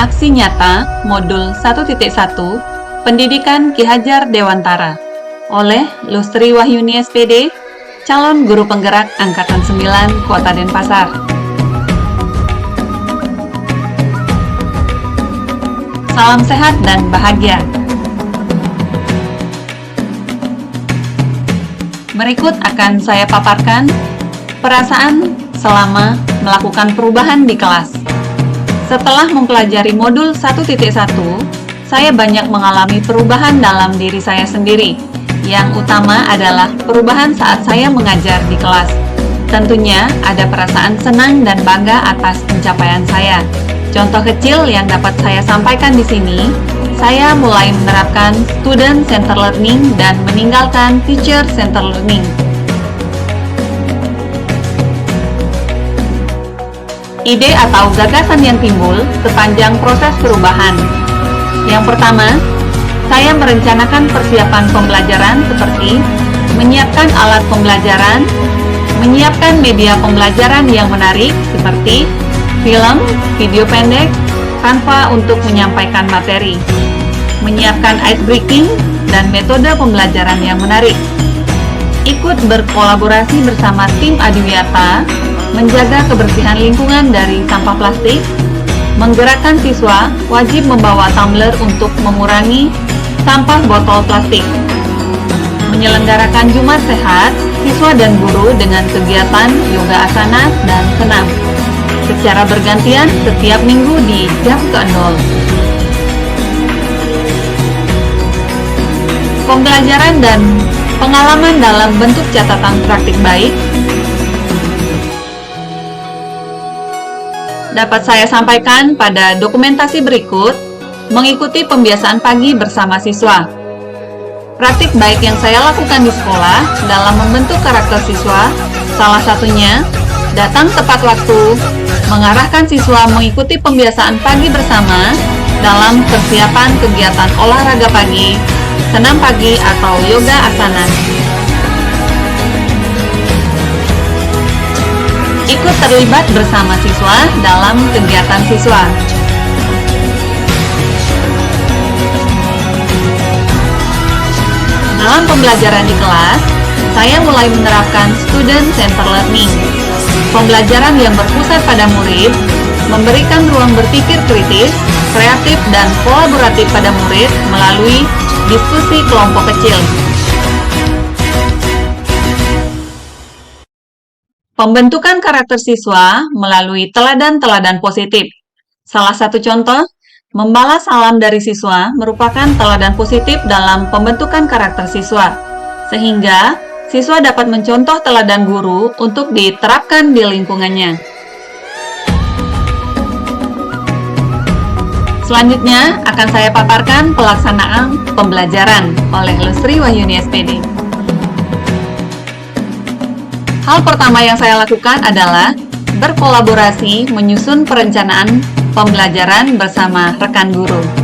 Aksi Nyata Modul 1.1 Pendidikan Ki Hajar Dewantara oleh Lustri Wahyuni SPD, calon guru penggerak Angkatan 9 Kota Denpasar. Salam sehat dan bahagia. Berikut akan saya paparkan perasaan selama melakukan perubahan di kelas. Setelah mempelajari modul 1.1, saya banyak mengalami perubahan dalam diri saya sendiri. Yang utama adalah perubahan saat saya mengajar di kelas. Tentunya ada perasaan senang dan bangga atas pencapaian saya. Contoh kecil yang dapat saya sampaikan di sini, saya mulai menerapkan student center learning dan meninggalkan teacher center learning. Ide atau gagasan yang timbul sepanjang proses perubahan. Yang pertama, saya merencanakan persiapan pembelajaran seperti menyiapkan alat pembelajaran, menyiapkan media pembelajaran yang menarik seperti film, video pendek, Canva untuk menyampaikan materi, menyiapkan ice breaking, dan metode pembelajaran yang menarik. Ikut berkolaborasi bersama tim Adiwiyata, menjaga kebersihan lingkungan dari sampah plastik, menggerakkan siswa wajib membawa tumbler untuk mengurangi sampah botol plastik, menyelenggarakan Jumat Sehat, siswa dan guru dengan kegiatan yoga asana dan senam, secara bergantian setiap minggu di jam ke-0. Pembelajaran dan pengalaman dalam bentuk catatan praktik baik dapat saya sampaikan pada dokumentasi berikut, mengikuti pembiasaan pagi bersama siswa. Praktik baik yang saya lakukan di sekolah dalam membentuk karakter siswa, salah satunya datang tepat waktu, mengarahkan siswa mengikuti pembiasaan pagi bersama dalam persiapan kegiatan olahraga pagi, senam pagi atau yoga asana. Ikut terlibat bersama siswa dalam kegiatan siswa. Dalam pembelajaran di kelas, saya mulai menerapkan student center learning. Pembelajaran yang berpusat pada murid, memberikan ruang berpikir kritis, kreatif, dan kolaboratif pada murid melalui diskusi kelompok kecil. Pembentukan karakter siswa melalui teladan-teladan positif. Salah satu contoh, membalas salam dari siswa merupakan teladan positif dalam pembentukan karakter siswa, sehingga siswa dapat mencontoh teladan guru untuk diterapkan di lingkungannya. Selanjutnya akan saya paparkan pelaksanaan pembelajaran oleh Lustri Wahyuni SPD. Hal pertama yang saya lakukan adalah berkolaborasi menyusun perencanaan pembelajaran bersama rekan guru.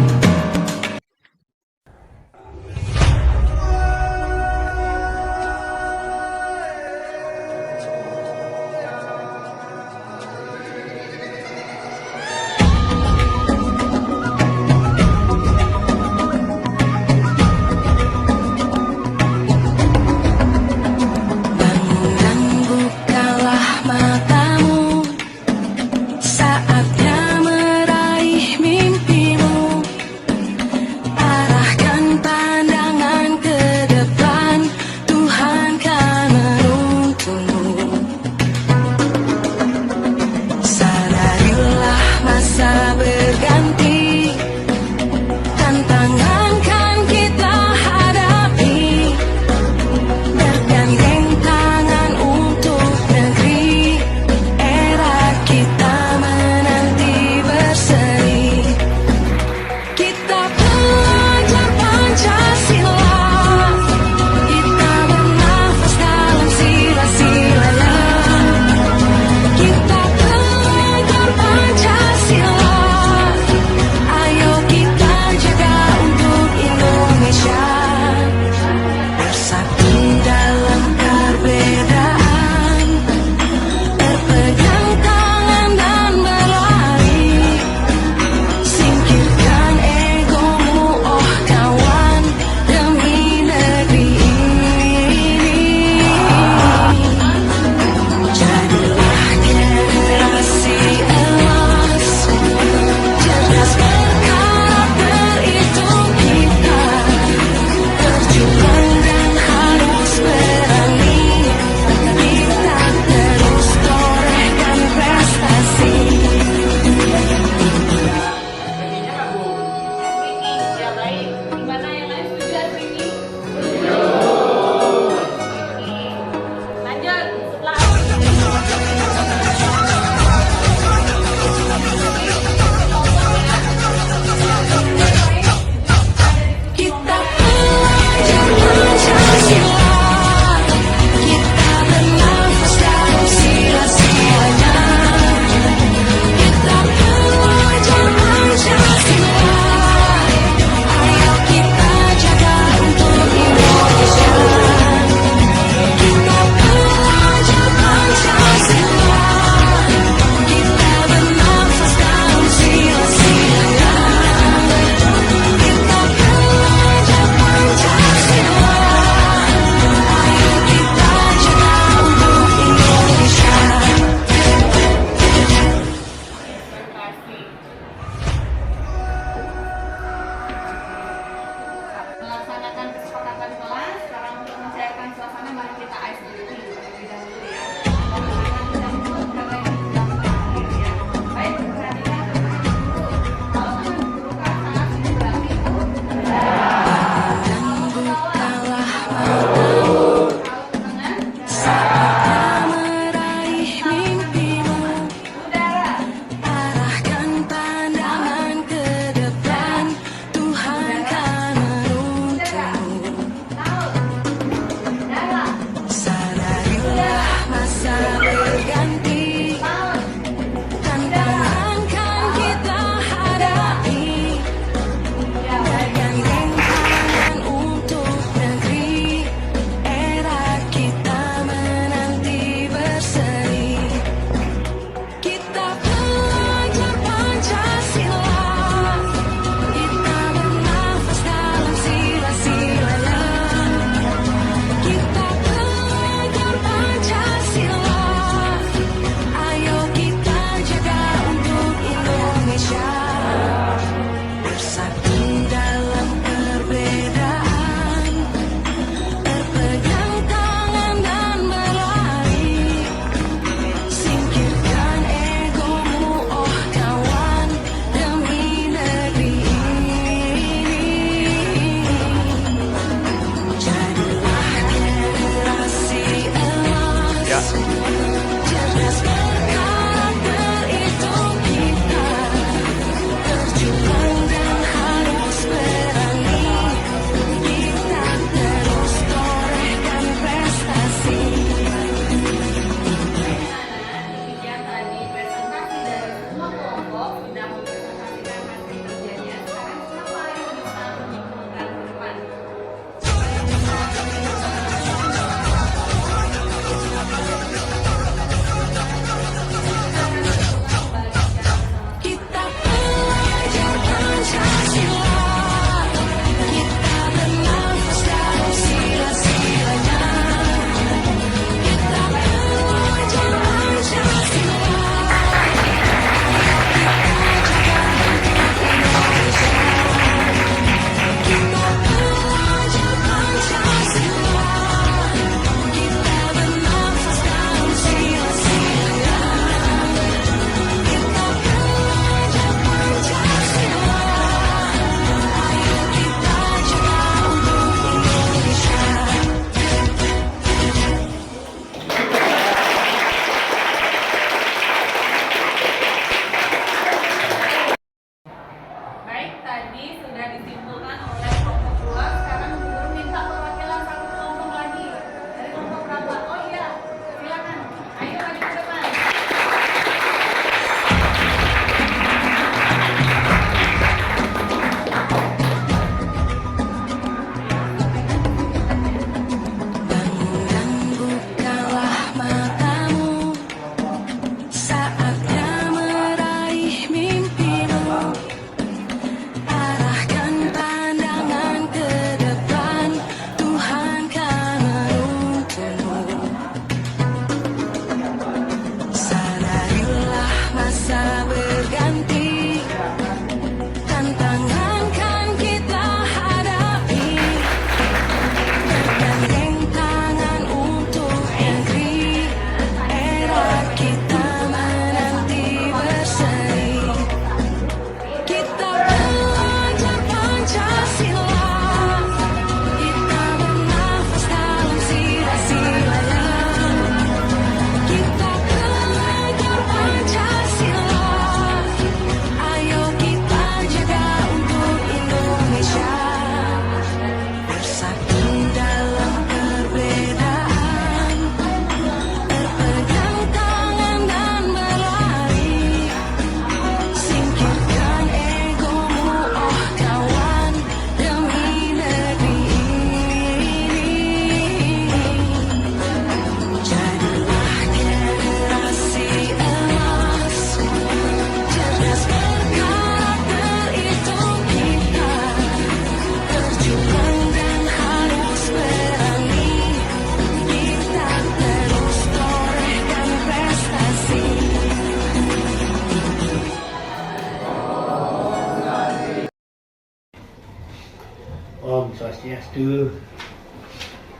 Swastiastu.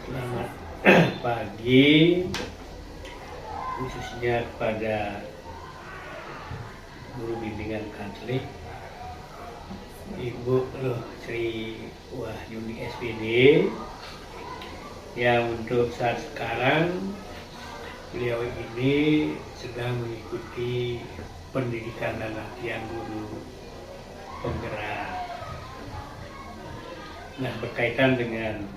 Selamat pagi, khususnya kepada guru bimbingan Katolik, Ibu Sri Wahyuni SPD, yang untuk saat sekarang beliau ini sedang mengikuti pendidikan dan latihan guru penggerak. Nah, berkaitan dengan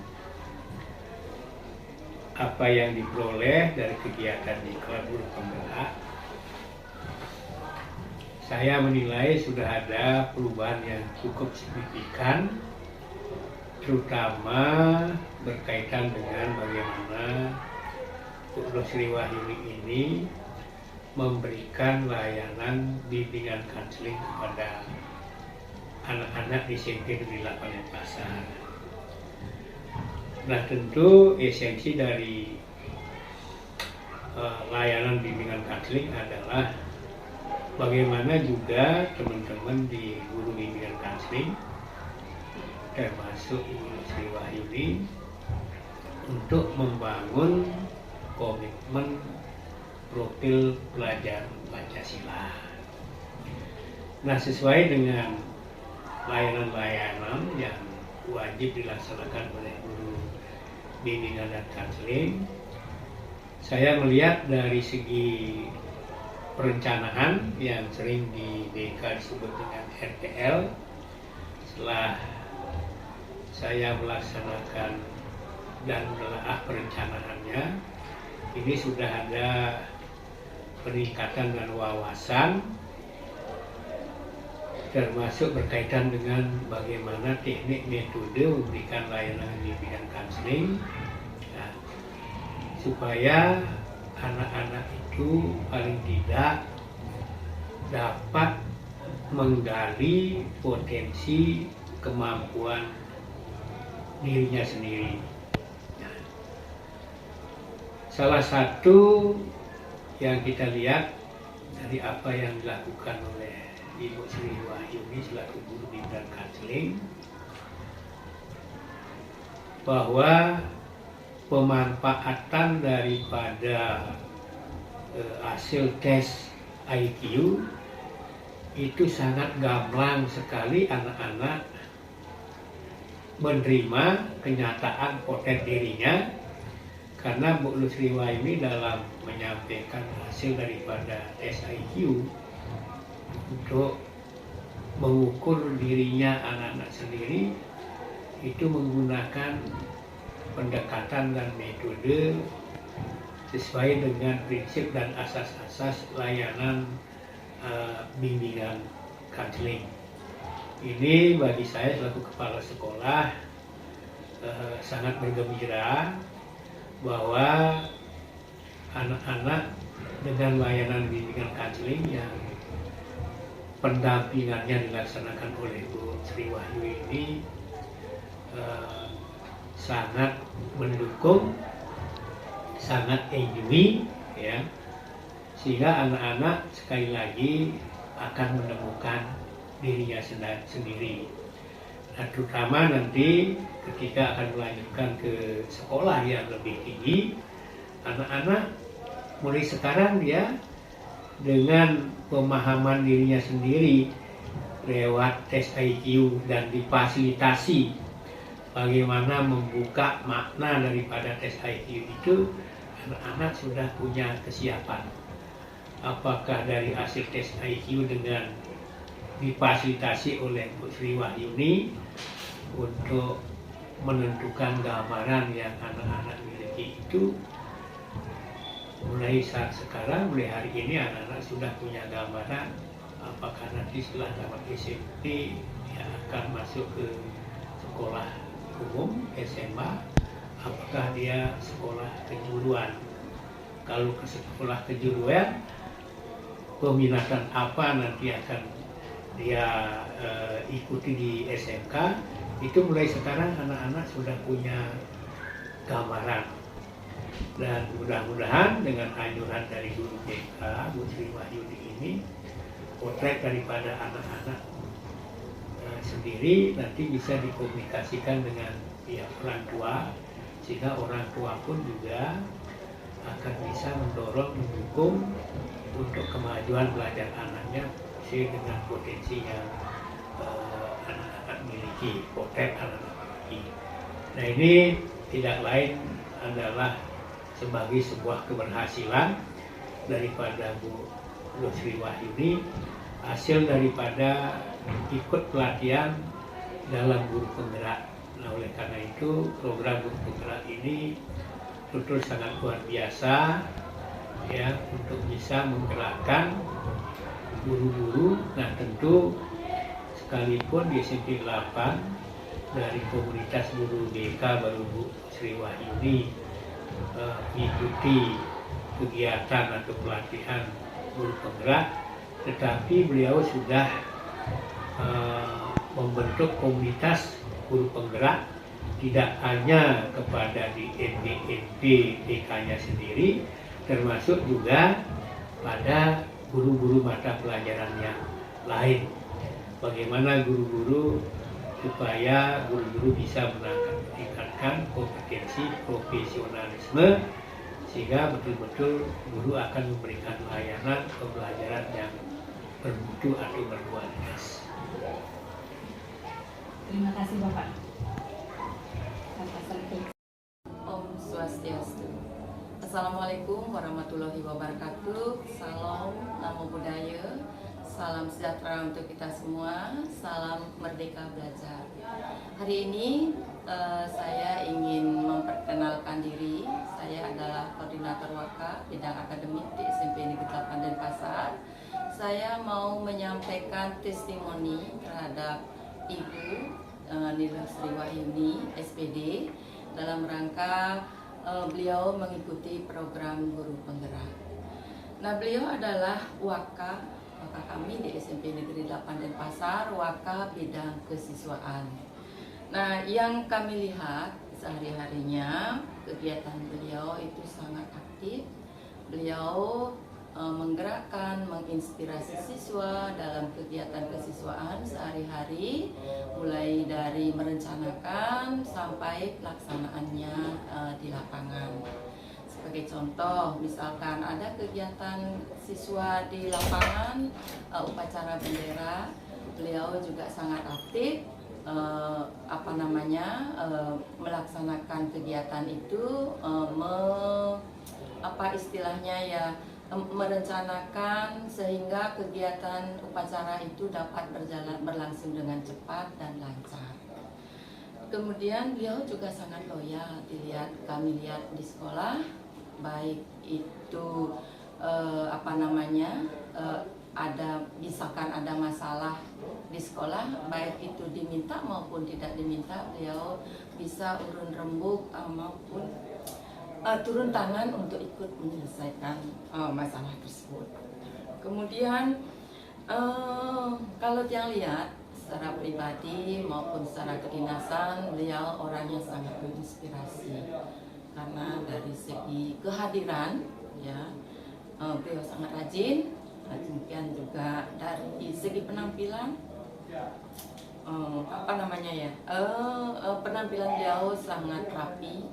apa yang diperoleh dari kegiatan di Diklat Guru Penggerak, saya menilai sudah ada perubahan yang cukup signifikan, terutama berkaitan dengan bagaimana Bu Sri Wahyuni ini memberikan layanan bimbingan konseling kepada anak-anak di SMP Negeri 8 Denpasar. Nah, tentu esensi dari layanan bimbingan konseling adalah bagaimana juga teman-teman di guru bimbingan konseling, termasuk Ibu Sri Wahyuni, untuk membangun komitmen profil pelajar Pancasila. Nah, sesuai dengan layanan-layanan yang wajib dilaksanakan oleh guru bimbingan dan konseling, saya melihat dari segi perencanaan yang sering di BK disebut dengan RTL. Setelah saya melaksanakan dan menelaah perencanaannya, ini sudah ada peningkatan dan wawasan, termasuk berkaitan dengan bagaimana teknik metode memberikan layanan bimbingan konseling, ya, supaya anak-anak itu paling tidak dapat menggali potensi kemampuan dirinya sendiri. Nah, salah satu yang kita lihat dari apa yang dilakukan oleh Ibu Sri Wahyuni selaku guru bimbingan konseling, bahwa pemanfaatan daripada hasil tes IQ itu sangat gamblang sekali anak-anak menerima kenyataan poten dirinya, karena Bu Sri Wahyuni dalam menyampaikan hasil daripada tes IQ untuk mengukur dirinya anak-anak sendiri itu menggunakan pendekatan dan metode sesuai dengan prinsip dan asas-asas layanan bimbingan konseling. Ini bagi saya selaku kepala sekolah sangat bergembira bahwa anak-anak dengan layanan bimbingan konseling yang pendampingannya dilaksanakan oleh Bu Sri Wahyuni ini sangat mendukung, sangat enjoy, ya, sehingga anak-anak sekali lagi akan menemukan dirinya sendiri. Nah, terutama nanti ketika akan melanjutkan ke sekolah yang lebih tinggi, anak-anak mulai sekarang dia dengan pemahaman dirinya sendiri lewat tes IQ dan difasilitasi bagaimana membuka makna daripada tes IQ itu, anak-anak sudah punya kesiapan. Apakah dari hasil tes IQ dengan difasilitasi oleh Bu Sri Wahyuni untuk menentukan gambaran yang anak-anak miliki itu, mulai saat sekarang, mulai hari ini anak-anak sudah punya gambaran apakah nanti setelah tamat SMP dia akan masuk ke sekolah umum, SMA, apakah dia sekolah kejuruan. Kalau ke sekolah kejuruan, peminatan apa nanti akan dia ikuti di SMK, itu mulai sekarang anak-anak sudah punya gambaran. Dan mudah-mudahan dengan anjuran dari guru BK, Bu Sri Wahyuni ini, potret daripada anak-anak sendiri nanti bisa dikomunikasikan dengan pihak orang tua, sehingga orang tua pun juga akan bisa mendorong, mendukung untuk kemajuan belajar anaknya sesuai dengan potensi yang anak-anak miliki, potensi anak-anak miliki. Nah, ini tidak lain adalah sebagai sebuah keberhasilan daripada Bu Sri Wahyuni, hasil daripada ikut pelatihan dalam guru penggerak. Nah, oleh karena itu program guru penggerak ini betul sangat luar biasa ya, untuk bisa menggerakkan guru-guru. Nah, tentu sekalipun di SMP 8 dari komunitas guru BK baru Bu Sri Wahyuni mengikuti kegiatan atau pelatihan guru penggerak, tetapi beliau sudah membentuk komunitas guru penggerak tidak hanya kepada di MBMP BK-nya sendiri, termasuk juga pada guru-guru mata pelajaran yang lain. Bagaimana guru-guru supaya guru-guru bisa meningkatkan kompetensi profesionalisme, sehingga betul-betul guru akan memberikan layanan pembelajaran yang bermutu atau berkualitas. Terima kasih Bapak. Om Swastiastu. Assalamualaikum warahmatullahi wabarakatuh. Salam, namo buddhaya. Salam sejahtera untuk kita semua. Salam merdeka belajar. Hari ini saya ingin memperkenalkan diri. Saya adalah koordinator WAKA bidang akademik di SMP Negeri 8 Denpasar. Saya mau menyampaikan testimoni terhadap Ibu Nila Sri Wahyuni SPD dalam rangka beliau mengikuti program guru penggerak. Nah, beliau adalah WAKA kami di SMP Negeri 8 Denpasar, WAKA bidang kesiswaan. Nah, yang kami lihat sehari-harinya kegiatan beliau itu sangat aktif. Beliau menggerakkan, menginspirasi siswa dalam kegiatan kesiswaan sehari-hari, mulai dari merencanakan sampai pelaksanaannya di lapangan. Sebagai contoh, misalkan ada kegiatan siswa di lapangan, upacara bendera, beliau juga sangat aktif melaksanakan kegiatan itu, merencanakan sehingga kegiatan upacara itu dapat berlangsung dengan cepat dan lancar. Kemudian beliau juga sangat loyal, kami lihat di sekolah, baik itu misalkan ada masalah di sekolah, baik itu diminta maupun tidak diminta, beliau bisa urun rembuk maupun turun tangan untuk ikut menyelesaikan masalah tersebut. Kemudian kalau yang lihat secara pribadi maupun secara kedinasan, beliau orangnya sangat menginspirasi karena dari segi kehadiran, ya, beliau sangat rajin. Demikian juga dari segi penampilan, penampilan beliau sangat rapi,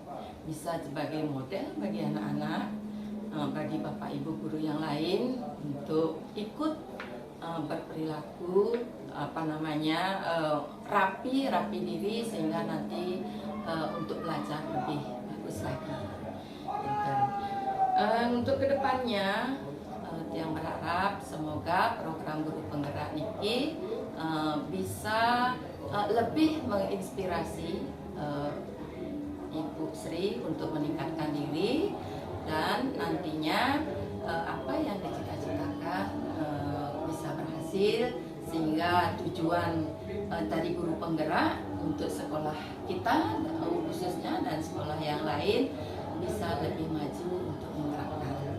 bisa sebagai model bagi anak-anak, bagi bapak ibu guru yang lain untuk ikut berperilaku rapi diri sehingga nanti untuk belajar lebih bagus lagi. Untuk kedepannya, yang berharap semoga program guru penggerak ini bisa lebih menginspirasi Ibu Sri untuk meningkatkan diri, dan nantinya apa yang dicita-citakan bisa berhasil, sehingga tujuan dari guru penggerak untuk sekolah kita khususnya dan sekolah yang lain bisa lebih maju untuk menggerakkan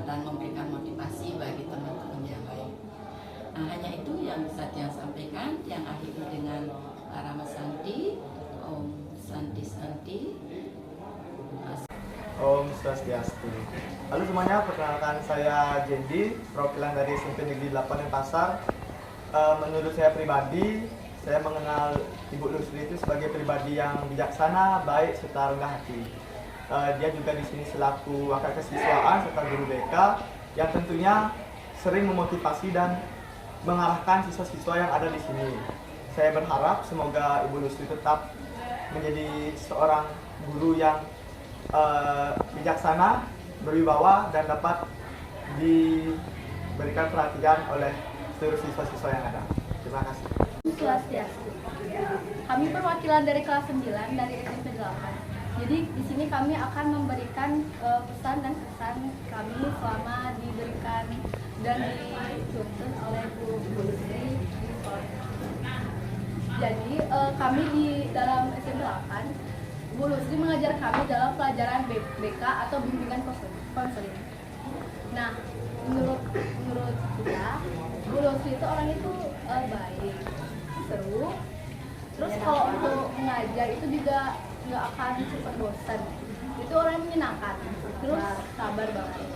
dan memberikan motivasi bagi teman-teman yang lain. Nah, hanya itu yang bisa saya sampaikan. Yang akhiri dengan Rama Santi, Om Santi. Om Swastiastu. Halo semuanya, perkenalkan saya Jendi, perwakilan dari SMP Negeri 8 Denpasar. Menurut saya pribadi, saya mengenal Ibu Lusri itu sebagai pribadi yang bijaksana, baik serta rendah hati. Dia juga di sini selaku wakil kesiswaan serta guru BK yang tentunya sering memotivasi dan mengarahkan siswa-siswa yang ada di sini. Saya berharap semoga Ibu Lusri tetap menjadi seorang guru yang bijaksana, berwibawa, dan dapat diberikan perhatian oleh seluruh siswa-siswa yang ada. Terima kasih. Swastiastu. Kami perwakilan dari kelas 9 dari SMP 8. Jadi di sini kami akan memberikan pesan dan kesan kami selama diberikan dan dituntun oleh Bu Lusri di sekolah. Jadi kami di dalam SMP 8, Bu Lusri mengajar kami dalam pelajaran BK atau bimbingan konseling. Nah, menurut kita, Bu Lusri itu orang itu baik, seru. Terus kalau untuk mengajar itu juga nggak akan cepat bosan. Itu orang yang menyenangkan. Terus sabar banget.